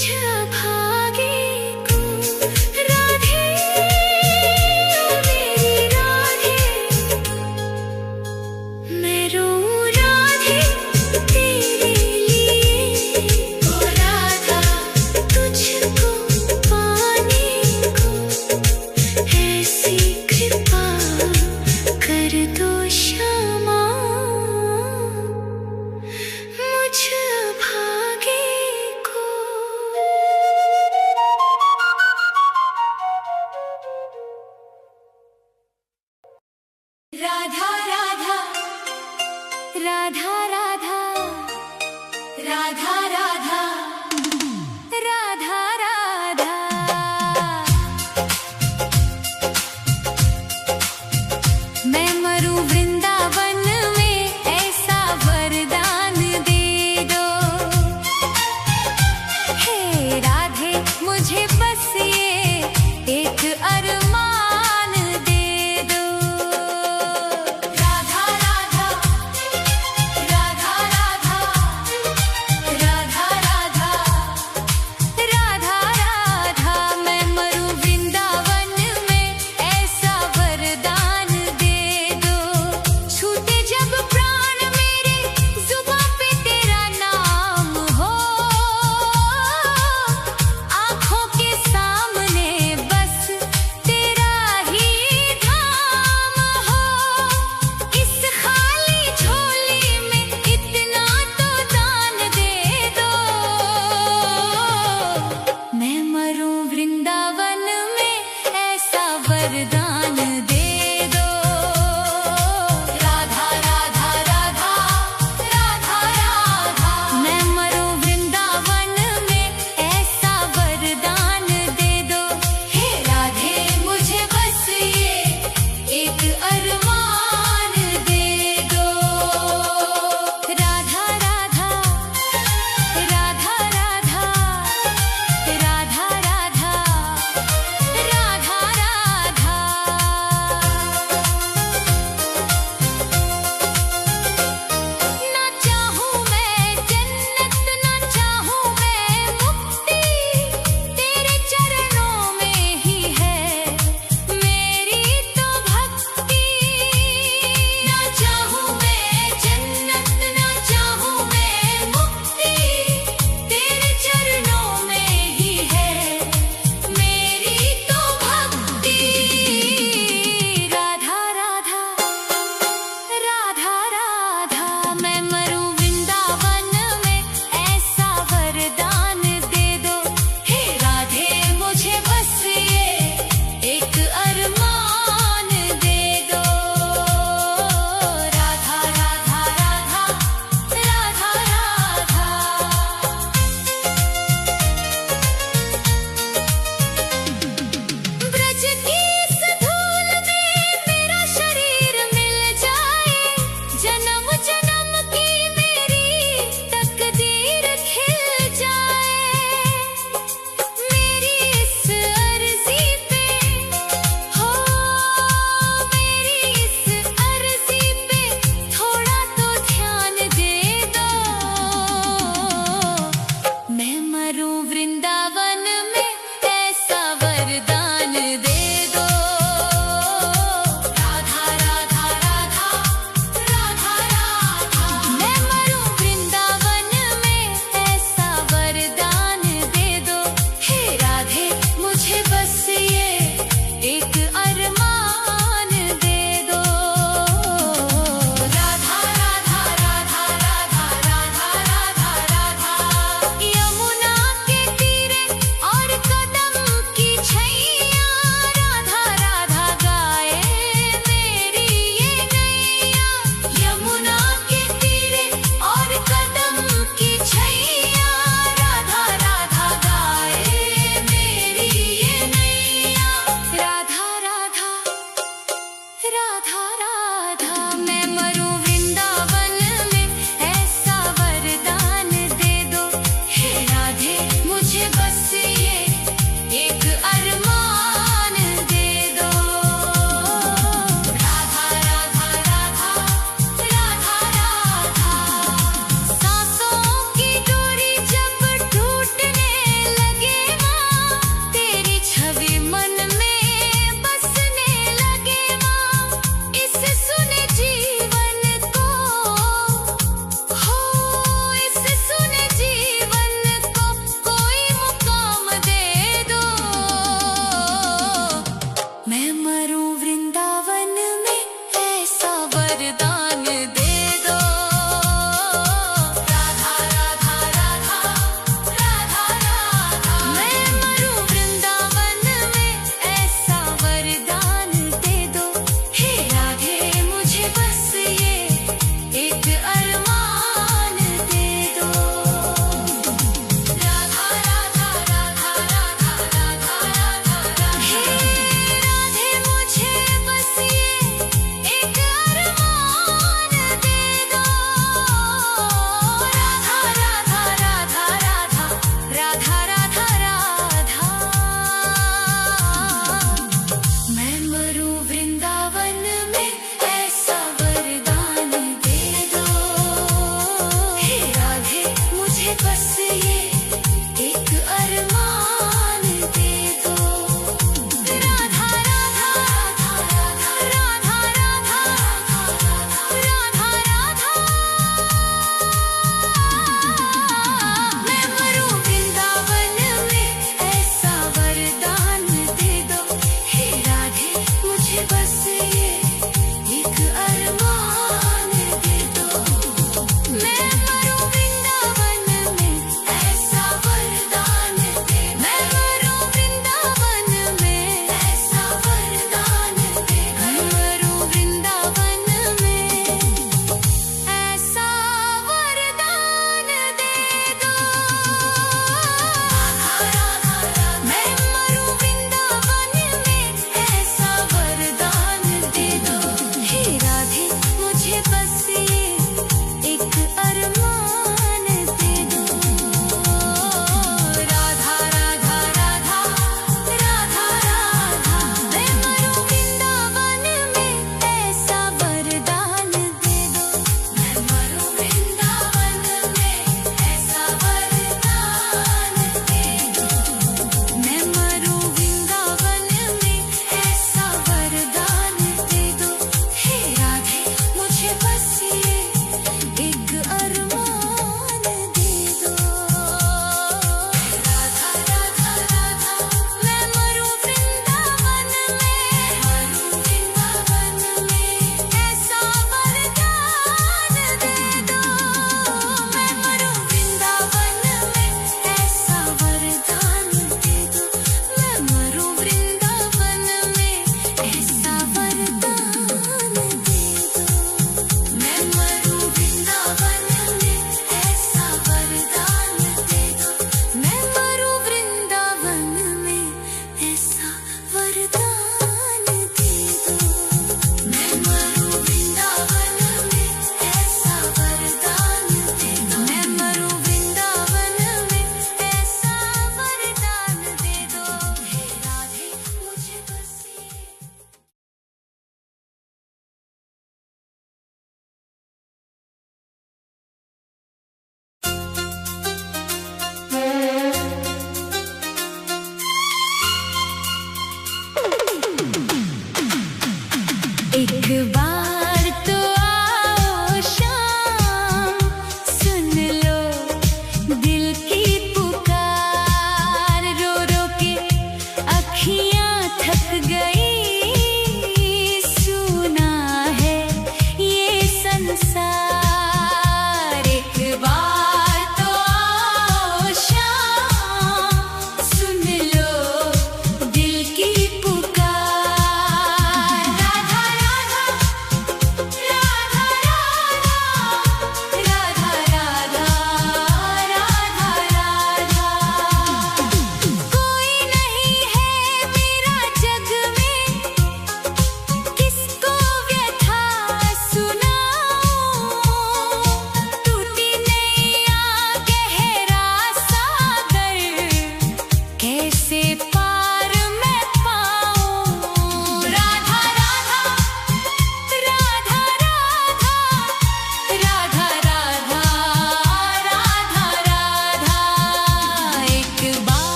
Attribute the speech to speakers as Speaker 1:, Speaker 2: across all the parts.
Speaker 1: मुझ भागे को।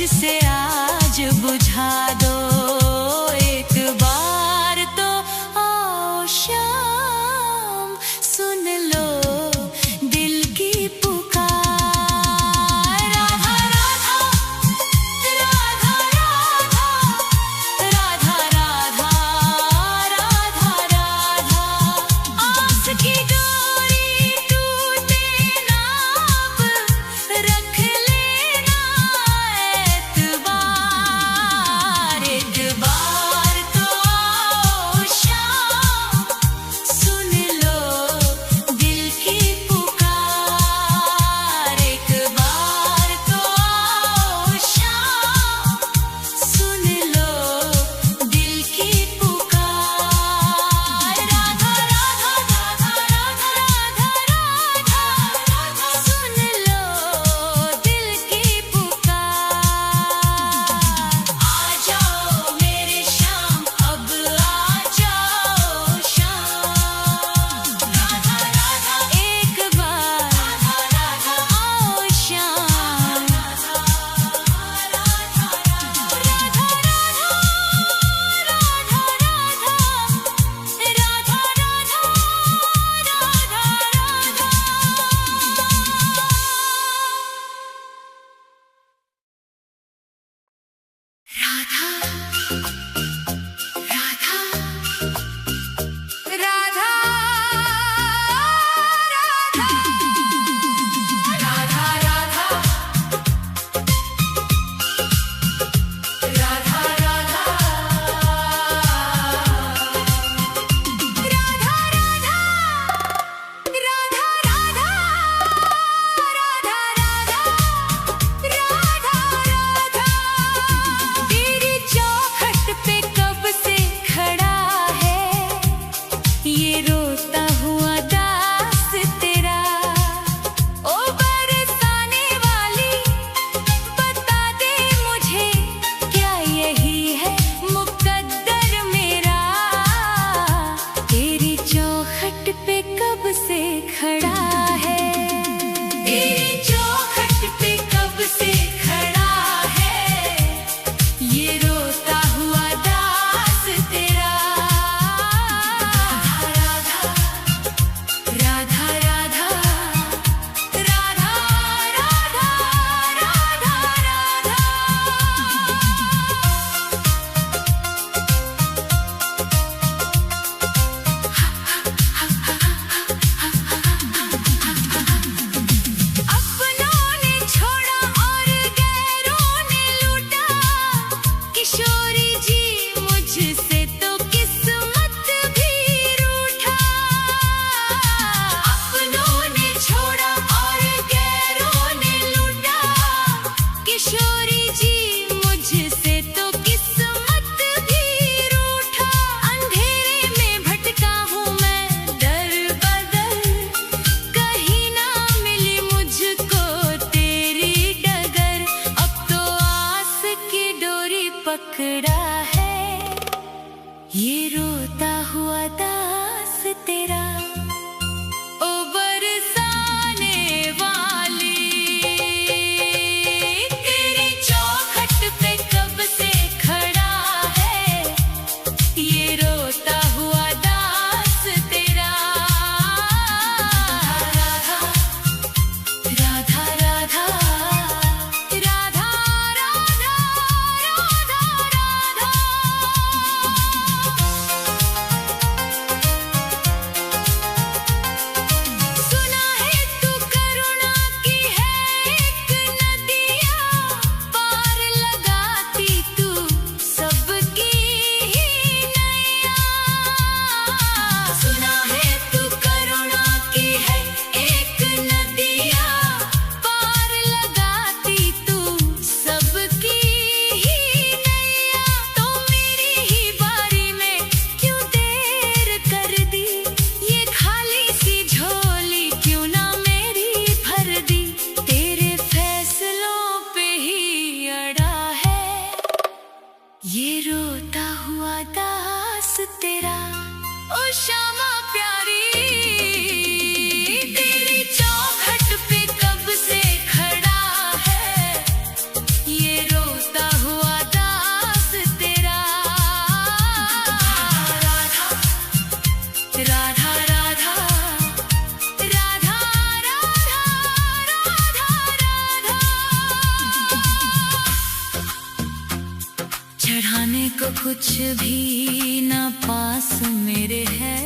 Speaker 1: से आज बुझा दो एक बार तो आओ शाम सुन लो दिल की पुकार राधा राधा राधा राधा राधा राधा राधा आस की डोरी टूटे ना अब रख लेना एतबार एक बार तो आओ शाम सुन लो दिल की पुकार एक बार तो आओ शाम सुन लो दिल की पुकार राधा राधा राधा राधा राधा राधा सुन लो दिल की पुकार आ जाओ मेरे शाम अब आ जाओ शाम राधा राधा एक बार राधा राधा आओ शाम राधा राधा राधा तेरी चौखट पे कब से खड़ा है ये रोता हुआ दास तेरा ओ बरसाने वाली बता दे मुझे क्या यही है मुकद्दर मेरा तेरी चौखट पे कब से खड़ा है तेरी चौखट पे कब से खड़ा है ये रोता हुआ दास तेरा राधा राधा राधा राधा राधा राधा राधा अपनों ने छोड़ा और गैरों ने लूटा किशोरी जी मुझसे तो किस्मत भी रूठा अपनों ने छोड़ा और गैरों ने लूटा किशोरी जी मुझसे तो किस्मत भी रूठा अंधेरे में भटका हूँ मैं दर बदर कहीं ना मिली मुझको तेरी डगर अब तो आस की डोरी पकड़ा है ये रोता हुआ दास तेरा ओ बरसाने वाली तेरी चौखट पे कब से खड़ा है ये रोता हुआ दास तेरा राधा राधा राधा राधा राधा राधा सुना है तू करुणा की है एक नदिया पार लगाती तू सबकी ही नैया सुना है तू करुणा की है एक नदिया पार लगाती तू सबकी ही नैया तो मेरी ही बारी में क्यों देर कर दी ये खाली सी झोली क्यों ना मेरी भर दी तेरे फैसलों पे ही अड़ा है ये रोता हुआ दास तेरा ओ श्यामा प्यारी तेरी चौखट पे कब से खड़ा है ये रोता को कुछ भी ना पास मेरे है,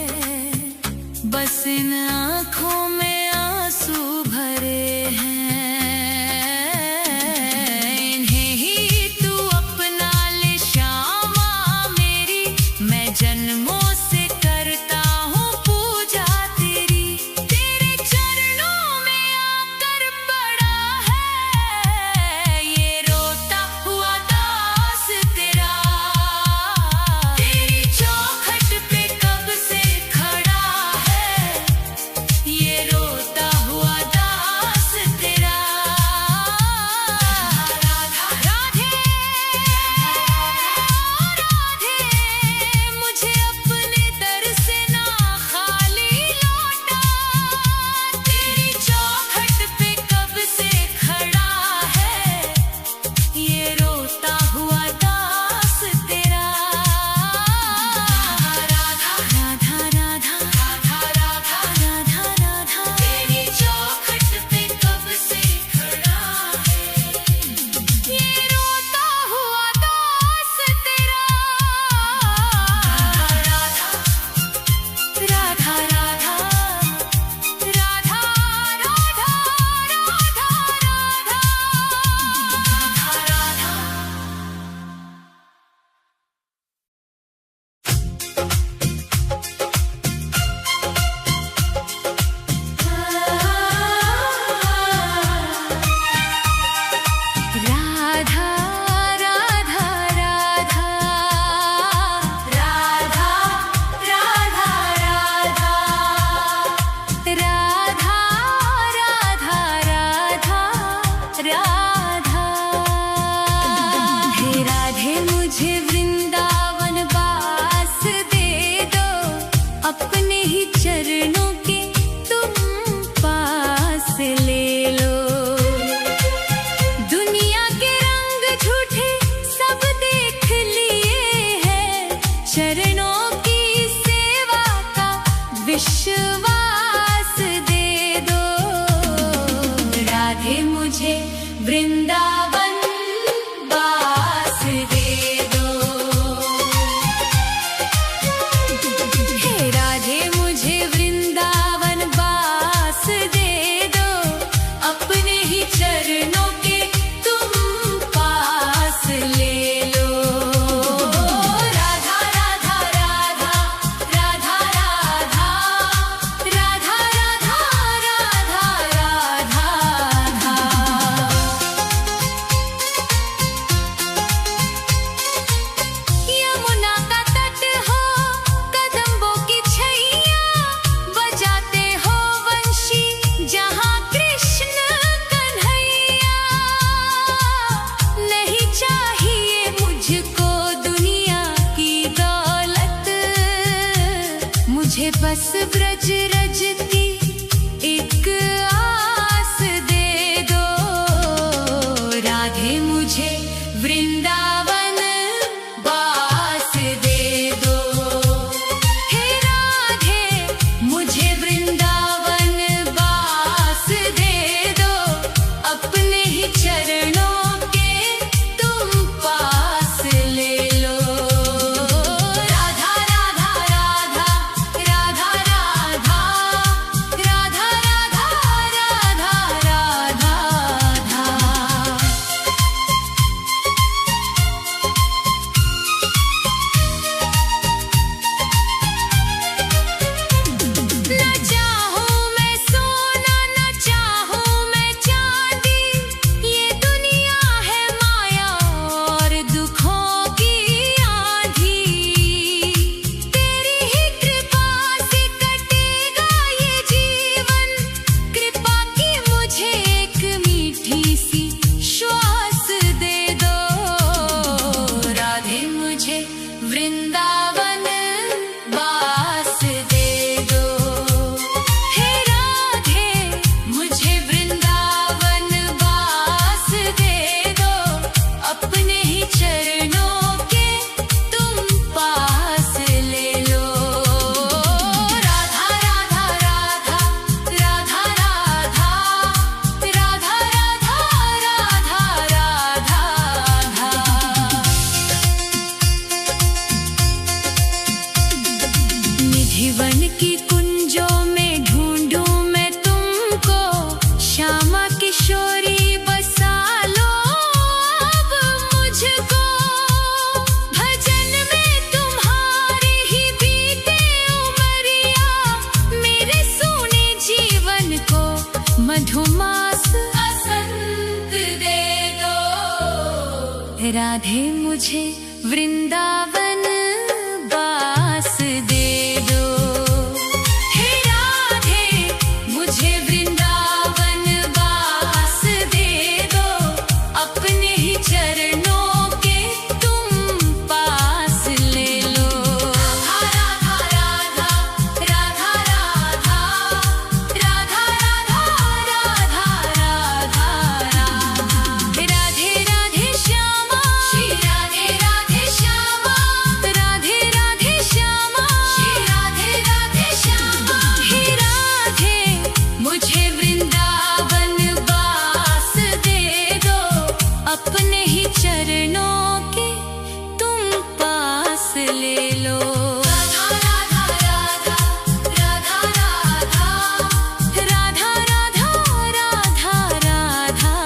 Speaker 1: बस इन आँखों में आंसू भरे हैं। इन्हें ही तू अपना ले श्यामा मेरी, मैं जन्मों से करता हूँ पूजा तेरी। तेरे चरणों में आकर पड़ा है ये रोता हुआ दास तेरा। तेरी चौखट पे कब से खड़ा है ये रोता हुआ दास तेरा। राधा राधे राधे, मुझे अपने दर से ना खाली लौटा। तेरी चौखट पे कब से खड़ा है ये रोता हुआ दास तेरा। राधा राधा राधा राधा राधा राधा राधा, तेरी चौखट पे कब से खड़ा है ये रोता हुआ दास तेरा। राधा राधा राधा राधा राधा राधा राधा राधा राधा राधा राधा राधा राधा। हे राधे मुझे वृंदावन वास दे दो, अपने ही चरणों के तुम पास ले लो। दुनिया के रंग झूठे सब देख लिए हैं, चरणों की सेवा का विश्वास दे दो। राधे मुझे वृंदावन वास दे दो। हे राधे मुझे वृंदावन वास दे दो, अपने ही चरणों के तुम पास ले लो। राधा राधा राधा राधा राधा राधा राधा राधा राधा। यमुना का तट हो, कदम्बों की छैया, बजाते हो वंशी जहाँ कृष्ण कन्हैया। नहीं चाहिए मुझको दुनिया की दौलत, मुझे बस ब्रज रज की एक आस दे दो। राधे मुझे वृंदावन वास दे दो। हे राधे मुझे वृंदावन वास दे दो, अपने ही चरणों के तुम पास ले लो। राधा राधा राधा राधा राधा राधा राधा राधा राधा। राधे मुझे वृंदावन बास दे दो। हे राधे मुझे वृंदावन बास दे दो, अपने ही चरणों के तुम पास ले लो। राधा राधा राधा राधा राधा राधा राधा राधे राधे श्यामा श्री राधे राधे श्यामा, राधे राधे श्यामा श्री राधे राधे श्यामा। हे राधे मुझे वृंदावन बास दे दो, अपने ही चरणों के तुम पास ले लो। राधा राधा राधा राधा राधा राधा राधा राधा राधा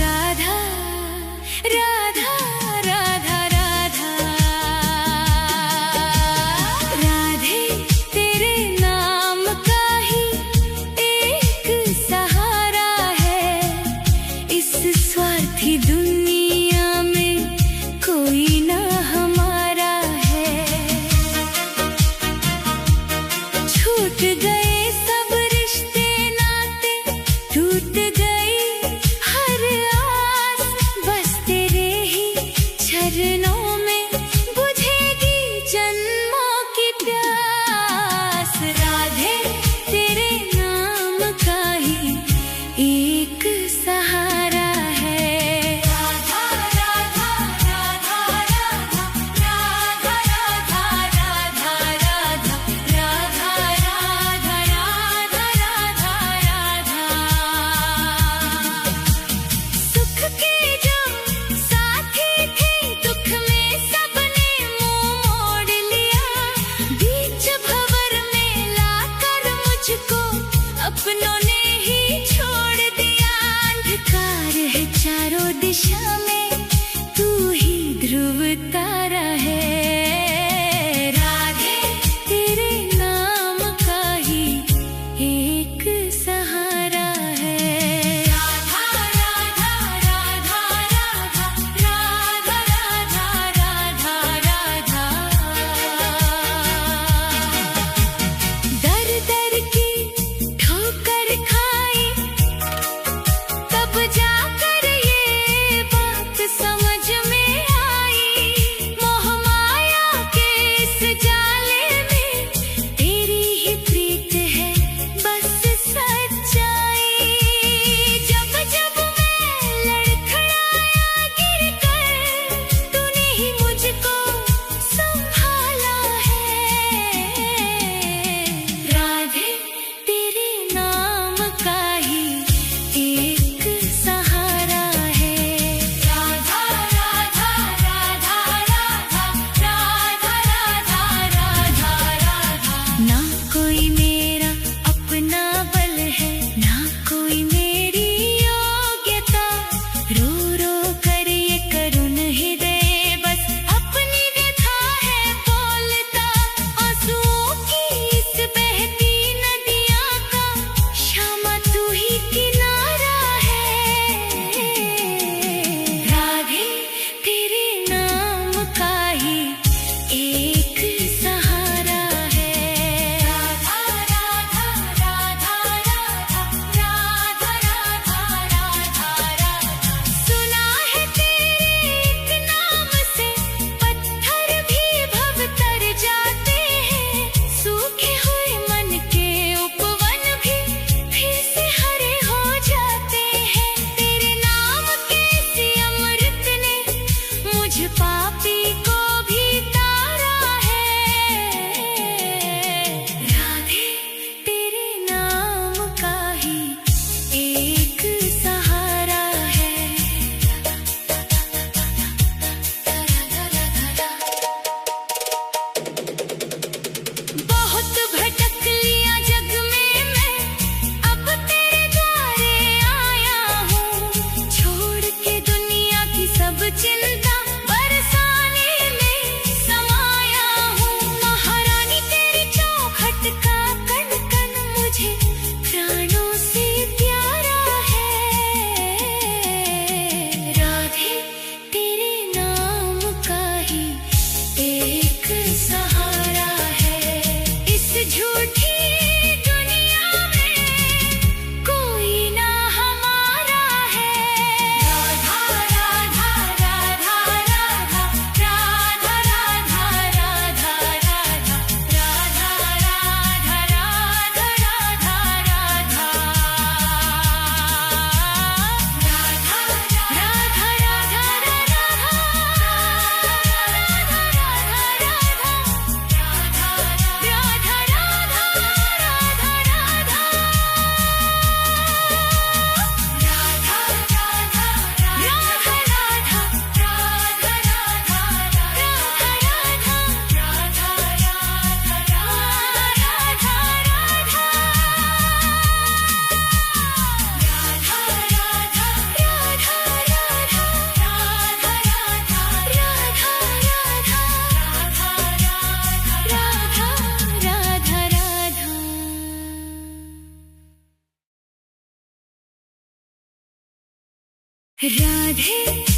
Speaker 1: राधा राधा राधा राधा राधे तेरे नाम का ही एक सहारा है, इस स्वार्थी दुनिया में कोई ना हमारा है। छूट गए सब रिश्ते नाते, टूट गई हर आस, बस तेरे ही चरणों में बुझेगी जन्मों की प्यास। राधे तेरे नाम का ही एक सहारा है। राधा राधा राधा राधा राधा राधा राधा राधा राधा राधा राधा राधा। सुख के जो साथी थे, दुख में सबने मुंह मोड़ लिया, बीच भंवर में लाकर मुझको अपनों ने ही छोड़ दिया। अंधकार है चारों दिशा में, तू ही ध्रुव तारा है। राधे तेरे नाम का ही एक सहारा है। राधा राधा राधा राधा राधा राधा राधा राधा। दर दर की ठोकर खाई, तब जाकर ये बात राधे